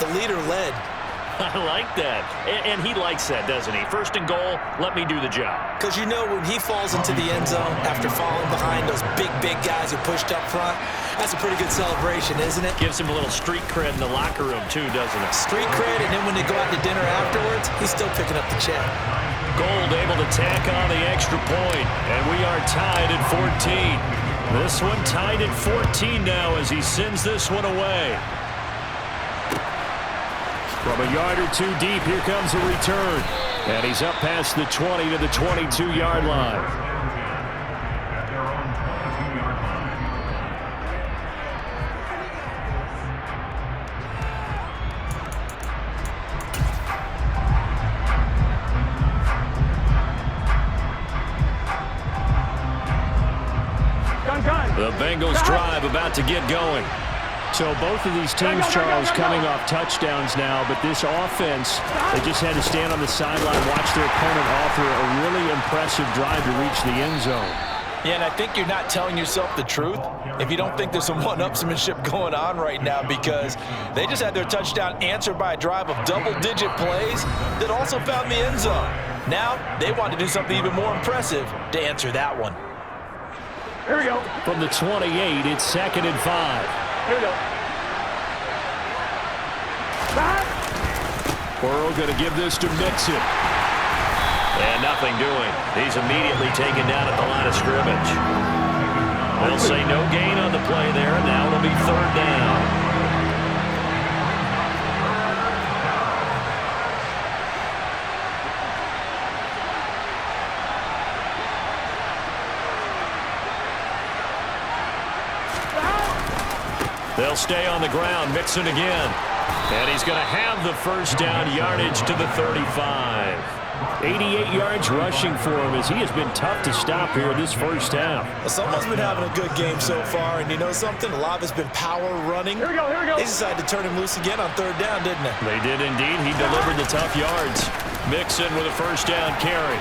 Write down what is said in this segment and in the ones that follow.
The leader led. I like that. And he likes that, doesn't he? First and goal, let me do the job. Because you know when he falls into the end zone after falling behind those big guys who pushed up front, that's a pretty good celebration, isn't it? Gives him a little street cred in the locker room, too, doesn't it? Street cred, and then when they go out to dinner afterwards, he's still picking up the check. Gold able to tack on the extra point, and we are tied at 14. This one tied at 14 now as he sends this one away. From a yard or two deep, here comes a return. And he's up past the 20 to the 22-yard line. The Bengals drive about to get going. So both of these teams, Charles, coming off touchdowns now, but this offense, they just had to stand on the sideline, watch their opponent offer a really impressive drive to reach the end zone. Yeah, and I think you're not telling yourself the truth if you don't think there's some one-upsmanship going on right now, because they just had their touchdown answered by a drive of double-digit plays that also found the end zone. Now they want to do something even more impressive to answer that one. Here we go. From the 28, it's 2nd and 5. Here we go. Burrow going to give this to Mixon. And nothing doing. He's immediately taken down at the line of scrimmage. They'll say no gain on the play there. Now it'll be 3rd down. They'll stay on the ground. Mixon again. And he's going to have the first down yardage to the 35. 88 yards rushing for him as he has been tough to stop here this first half. Well, someone's been having a good game so far, and you know something? A lot of it's been power running. Here we go. They decided to turn him loose again on 3rd down, didn't they? They did indeed. He delivered the tough yards. Mixon with a first down carry.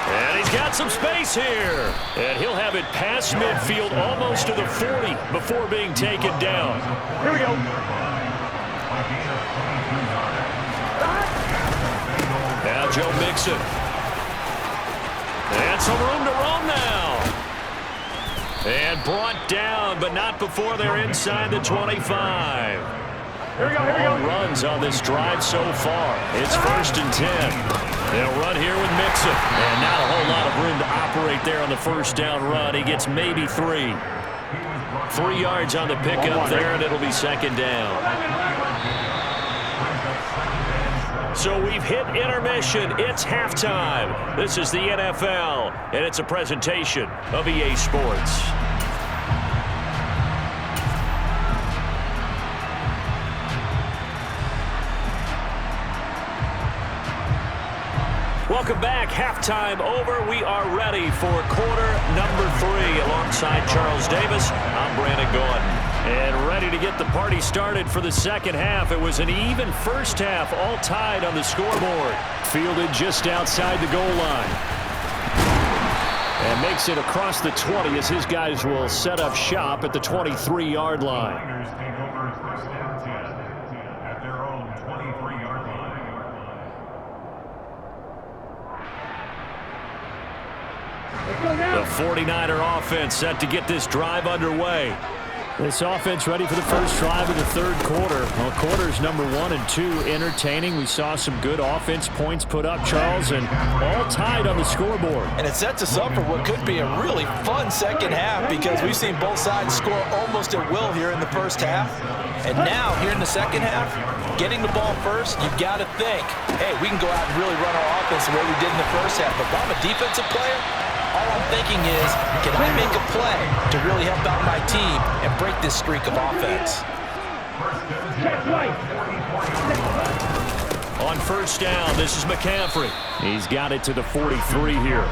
And he's got some space here. And he'll have it past midfield almost to the 40 before being taken down. Here we go. Now Joe Mixon. And some room to roam now. And brought down, but not before they're inside the 25. Here we go. Long runs on this drive so far. It's 1st and 10. They'll run here with Mixon. And not a whole lot of room to operate there on the first down run. He gets maybe 3. 3 yards on the pickup there, and it'll be 2nd down. So we've hit intermission. It's halftime. This is the NFL, and it's a presentation of EA Sports. Welcome back. Halftime over. We are ready for quarter number 3. Alongside Charles Davis, I'm Brandon Gordon. And ready to get the party started for the second half. It was an even first half, all tied on the scoreboard. Fielded just outside the goal line. And makes it across the 20 as his guys will set up shop at the 23-yard line. The 49er offense set to get this drive underway. This offense ready for the first drive of the 3rd quarter. Well, quarters number 1 and 2 entertaining. We saw some good offense points put up, Charles, and all tied on the scoreboard. And it sets us up for what could be a really fun second half, because we've seen both sides score almost at will here in the first half. And now, here in the second half, getting the ball first, you've got to think, hey, we can go out and really run our offense the way we did in the first half. But if I'm a defensive player, all I'm thinking is, can I make a play to really help out my team and break this streak of offense? On first down, this is McCaffrey. He's got it to the 43 here.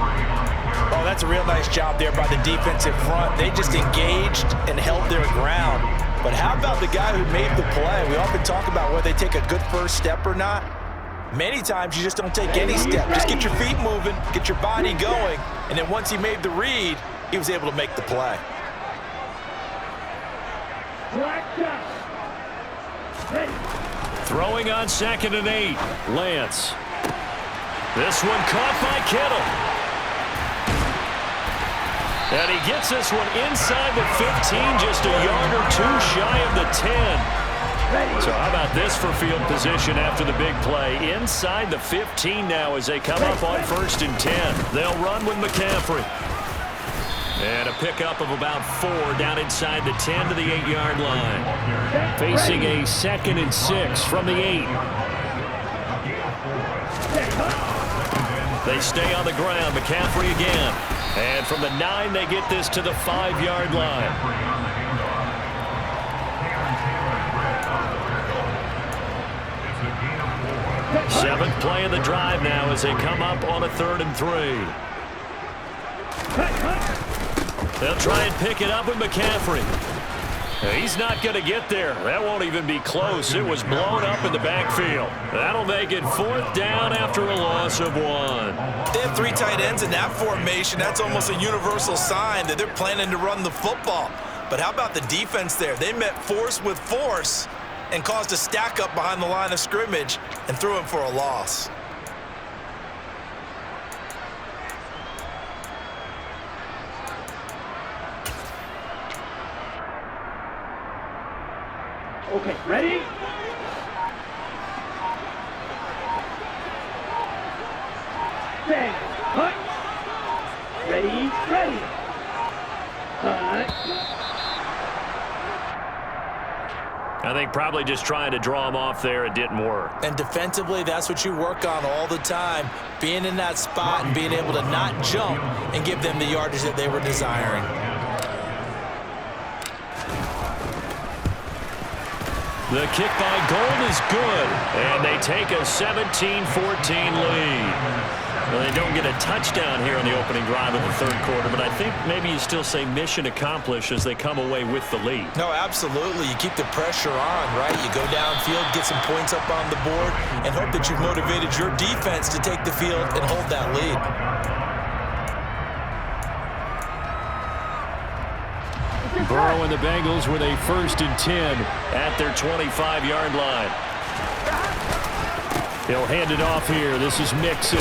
Oh, that's a real nice job there by the defensive front. They just engaged and held their ground. But how about the guy who made the play? We often talk about whether they take a good first step or not. Many times you just don't take any step. Just get your feet moving, get your body going, and then once he made the read, he was able to make the play. Throwing on 2nd and 8. Lance. This one caught by Kittle. And he gets this one inside the 15, just a yard or two shy of the 10. So how about this for field position after the big play? Inside the 15 now as they come up on 1st and 10. They'll run with McCaffrey. And a pickup of about 4 down inside the 10 to the 8-yard line. Facing a 2nd and 6 from the 8. They stay on the ground. McCaffrey again. And from the 9, they get this to the 5-yard line. Seventh play of the drive now as they come up on a 3rd and 3. They'll try and pick it up with McCaffrey. He's not going to get there. That won't even be close. It was blown up in the backfield. That'll make it 4th down after a loss of 1. They have 3 tight ends in that formation. That's almost a universal sign that they're planning to run the football. But how about the defense there? They met force with force and caused a stack up behind the line of scrimmage and threw him for a loss. Okay, ready? Set, cut. Ready, ready. Cut. I think probably just trying to draw him off there. It didn't work. And defensively, that's what you work on all the time. Being in that spot and being able to not jump and give them the yardage that they were desiring. The kick by Gold is good, and they take a 17-14 lead. Well, they don't get a touchdown here on the opening drive of the 3rd quarter, but I think maybe you still say mission accomplished as they come away with the lead. No, absolutely. You keep the pressure on, right? You go downfield, get some points up on the board, and hope that you've motivated your defense to take the field and hold that lead. Burrow and the Bengals with a 1st and 10 at their 25-yard line. He'll hand it off here. This is Mixon.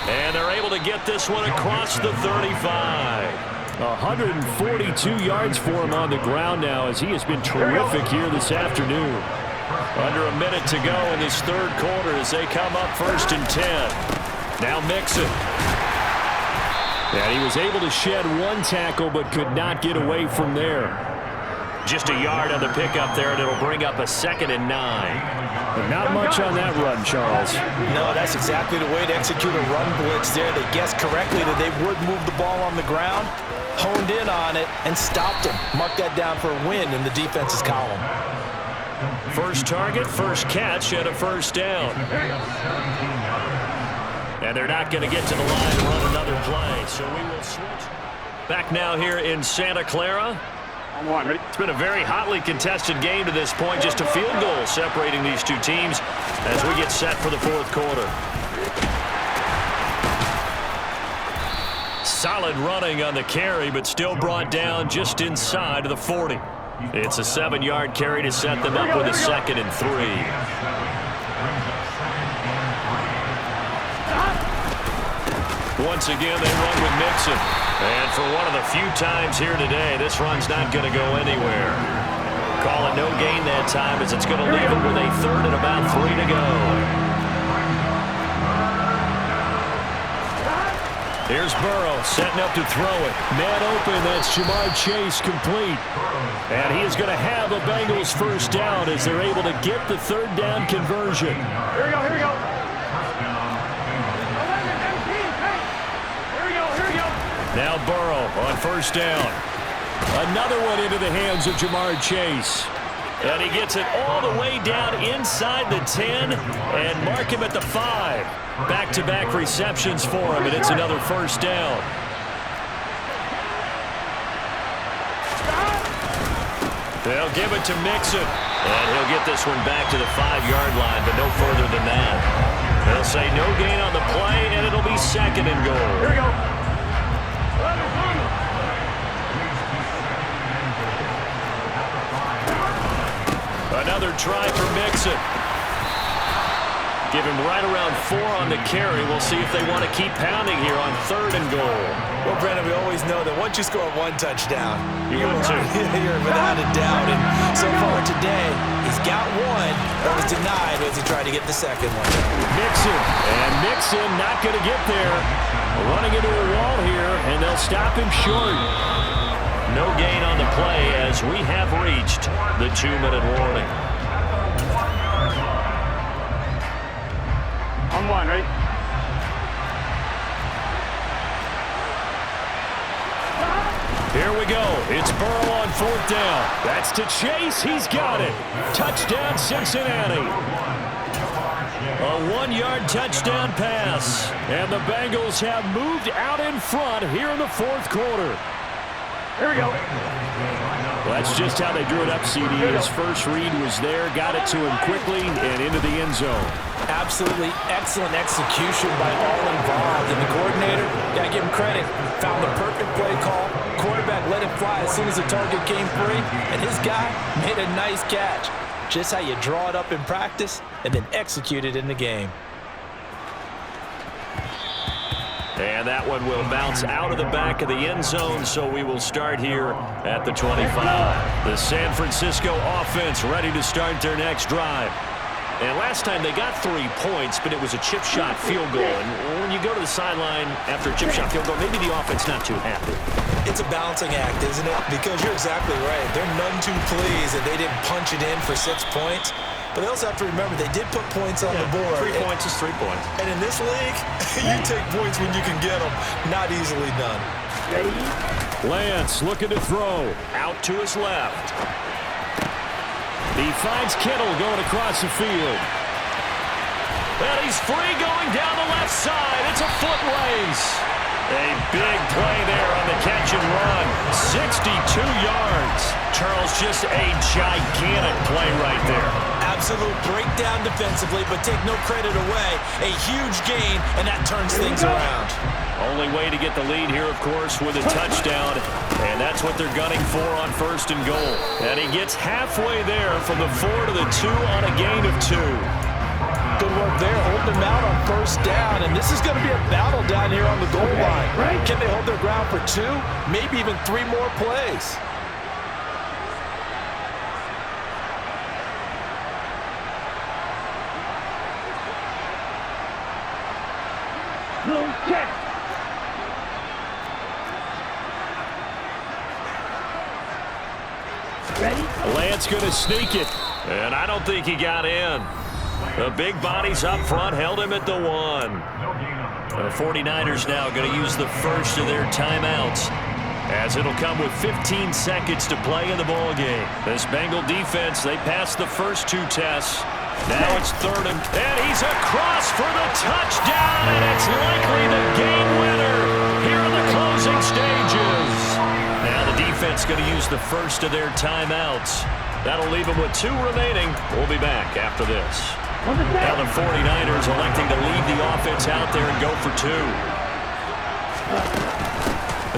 And they're able to get this one across the 35. 142 yards for him on the ground now as he has been terrific here this afternoon. Under a minute to go in this 3rd quarter as they come up 1st and 10. Now Mixon. And he was able to shed 1 tackle but could not get away from there. Just a yard on the pickup there, and it'll bring up a 2nd and 9. But not much on that run, Charles. No, that's exactly the way to execute a run blitz there. They guessed correctly that they would move the ball on the ground, honed in on it, and stopped him. Mark that down for a win in the defense's column. First target, first catch, and a 1st down. And they're not going to get to the line to run another play, so we will switch. Back now here in Santa Clara. It's been a very hotly contested game to this point. Just a field goal separating these two teams as we get set for the 4th quarter. Solid running on the carry, but still brought down just inside of the 40. It's a 7-yard carry to set them up with a 2nd and 3. Once again, they run with Mixon. And for one of the few times here today, this run's not going to go anywhere. Call it no gain that time as it's going to leave it with a 3rd and about 3 to go. Here's Burrow setting up to throw it. Man open, that's Jamar Chase complete. And he is going to have a Bengals 1st down as they're able to get the 3rd down conversion. Here we go, here we go. Now Burrow on 1st down. Another one into the hands of Jamar Chase. And he gets it all the way down inside the 10 and mark him at the 5. Back-to-back receptions for him, and it's another 1st down. They'll give it to Mixon. And he'll get this one back to the 5-yard line, but no further than that. They'll say no gain on the play, and it'll be 2nd and goal. Here we go. Another try for Mixon. Give him right around 4 on the carry. We'll see if they want to keep pounding here on 3rd and goal. Well, Brandon, we always know that once you score 1 touchdown, You would too. you're without a doubt. And so far today, he's got 1, but was denied as he tried to get the second one. Mixon not going to get there. Running into a wall here, and they'll stop him short. No gain on the play as we have reached the 2-minute warning. On 1, right? Here we go. It's Burrow on 4th down. That's to Chase. He's got it. Touchdown, Cincinnati. A 1-yard touchdown pass. And the Bengals have moved out in front here in the 4th quarter. Here we go. Well, that's just how they drew it up, CD. His first read was there, got it to him quickly, and into the end zone. Absolutely excellent execution by all involved. And the coordinator, got to give him credit, found the perfect play call. Quarterback let it fly as soon as the target came free, and his guy made a nice catch. Just how you draw it up in practice and then execute it in the game. And that one will bounce out of the back of the end zone, so we will start here at the 25. The San Francisco offense ready to start their next drive. And last time they got 3 points, but it was a chip shot field goal. And when you go to the sideline after a chip shot field goal, maybe the offense not too happy. It's a balancing act, isn't it? Because you're exactly right. They're none too pleased that they didn't punch it in for 6 points. But they also have to remember they did put points on the board. 3 points is 3 points. And in this league, you take points when you can get them. Not easily done. Lance looking to throw. Out to his left. He finds Kittle going across the field. And he's free going down the left side. It's a foot race. A big play there on the catch and run. 62 yards. Charles, just a gigantic play right there. Absolute breakdown defensively, but take no credit away. A huge gain, and that turns things around. Only way to get the lead here, of course, with a touchdown. And that's what they're gunning for on 1st and goal. And he gets halfway there from the 4 to the 2 on a gain of 2. Good work there, holding them out on 1st down. And this is going to be a battle down here on the goal line. Can they hold their ground for 2, maybe even 3 more plays? Check. Ready? Lance going to sneak it. And I don't think he got in. The big bodies up front held him at the 1. The 49ers now going to use the first of their timeouts, as it'll come with 15 seconds to play in the ball game. This Bengal defense, they passed the first 2 tests. Now it's 3rd and he's across for the touchdown, and it's likely the game winner here in the closing stages. Now the defense going to use the first of their timeouts. That'll leave them with 2 remaining. We'll be back after this. Now the 49ers electing to leave the offense out there and go for 2.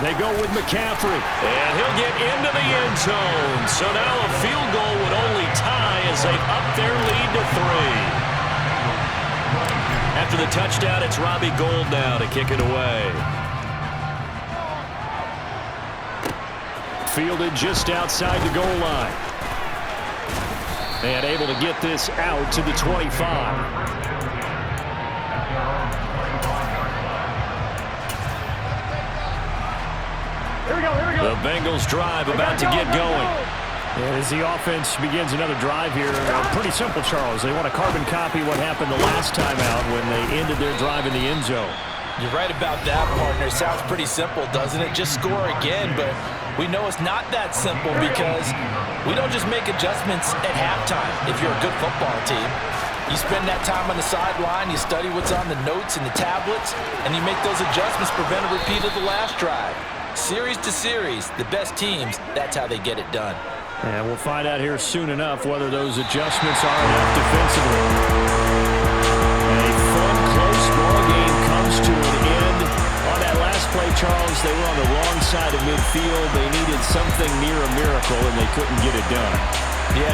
They go with McCaffrey, and he'll get into the end zone. So now a field goal would only tie as they up their lead to 3. After the touchdown, it's Robbie Gould now to kick it away. Fielded just outside the goal line. And able to get this out to the 25. The Bengals drive about to get going. And as the offense begins another drive here, pretty simple, Charles. They want to carbon copy what happened the last time out when they ended their drive in the end zone. You're right about that, partner. Sounds pretty simple, doesn't it? Just score again, but we know it's not that simple because we don't just make adjustments at halftime if you're a good football team. You spend that time on the sideline, you study what's on the notes and the tablets, and you make those adjustments, prevent a repeat of the last drive. Series to series, the best teams, that's how they get it done. And we'll find out here soon enough whether those adjustments are enough defensively. A fun, close ball game comes to an end. On that last play, Charles, they were on the wrong side of midfield. They needed something near a miracle, and they couldn't get it done. Yeah,